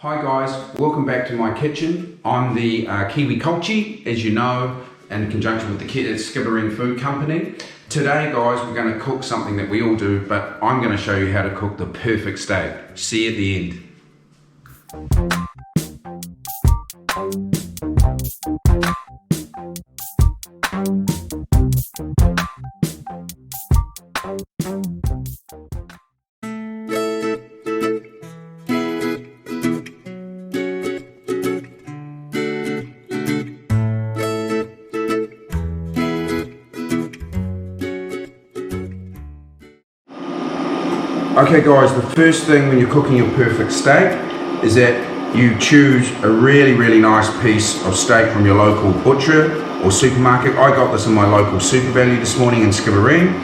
Hi guys, welcome back to my kitchen. I'm the Kiwi Culchie, as you know, in conjunction with the Skibbereen Food Company. Today guys, we're going to cook something that we all do, but I'm going to show you how to cook the perfect steak. See you at the end. Okay guys, the first thing when you're cooking your perfect steak is that you choose a really nice piece of steak from your local butcher or supermarket. I got this in my local Super Value this morning in Skibbereen.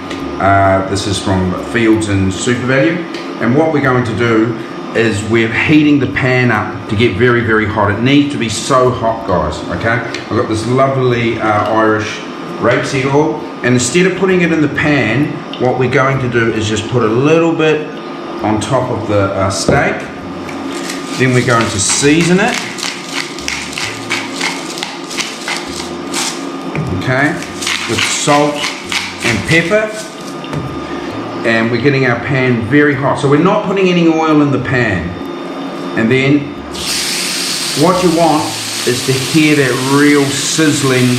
This is from Fields and Super Value. And what we're going to do is we're heating the pan up to get very hot. It needs to be so hot guys, okay? I've got this lovely Irish rapeseed oil, and instead of putting it in the pan, what we're going to do is just put a little bit on top of the steak. Then we're going to season it. Okay, with salt and pepper. And we're getting our pan very hot. So we're not putting any oil in the pan. And then what you want is to hear that real sizzling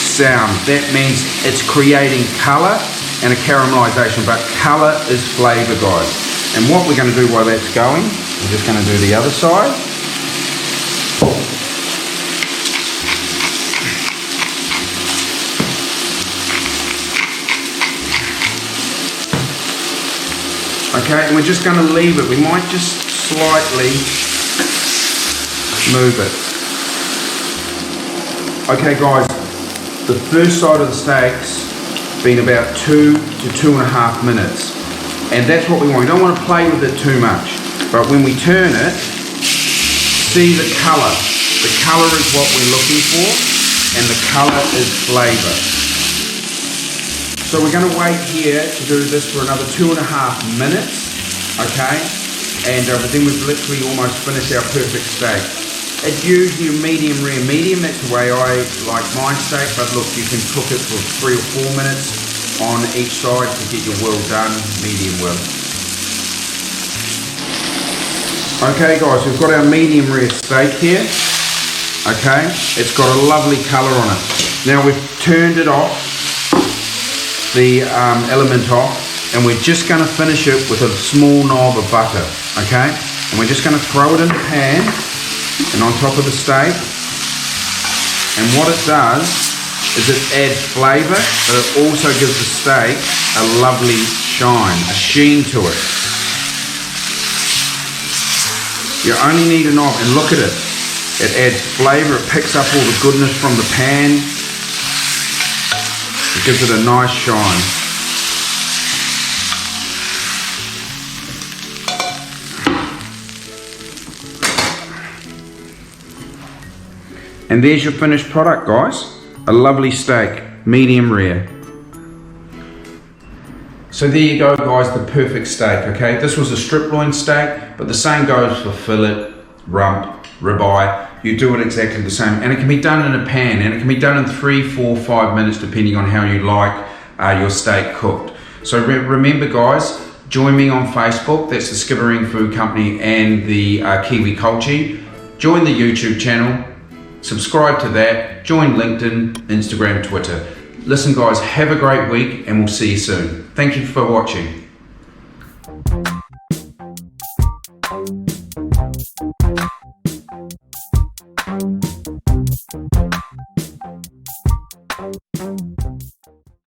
sound. That means it's creating colour and a caramelization, but colour is flavour guys. And what we're going to do while that's going, we're just going to do the other side. Okay, and we're just going to leave it. We might just slightly move it. Okay guys, the first side of the steak's been about 2 to 2.5 minutes, and that's what we want. We don't want to play with it too much, but when we turn it, see the colour. The colour is what we're looking for, and the colour is flavour. So we're going to wait here to do this for another 2.5 minutes, okay? And then we've literally almost finished our perfect steak. It's usually a medium rare medium, that's the way I like my steak, but look, you can cook it for 3 or 4 minutes on each side to get your well done, medium well. Okay guys, we've got our medium rare steak here, okay? It's got a lovely colour on it. Now we've turned it off, the element off, and we're just going to finish it with a small knob of butter, okay? And we're just going to throw it in the pan and on top of the steak, and what it does is it adds flavour, but it also gives the steak a lovely shine, a sheen to it. You only need a knob, and look at it, it adds flavour, it picks up all the goodness from the pan, it gives it a nice shine. And there's your finished product guys, a lovely steak, medium rare. So there you go guys, the perfect steak, okay? This was a strip loin steak, but the same goes for fillet, rump, ribeye. You do it exactly the same, and it can be done in a pan, and it can be done in 3, 4, 5 minutes depending on how you like your steak cooked. So remember guys, join me on Facebook, that's the Skibbereen Food Company and the Kiwi Culchie. Join the YouTube channel. Subscribe to that, join LinkedIn, Instagram, Twitter. Listen guys, have a great week and we'll see you soon. Thank you for watching.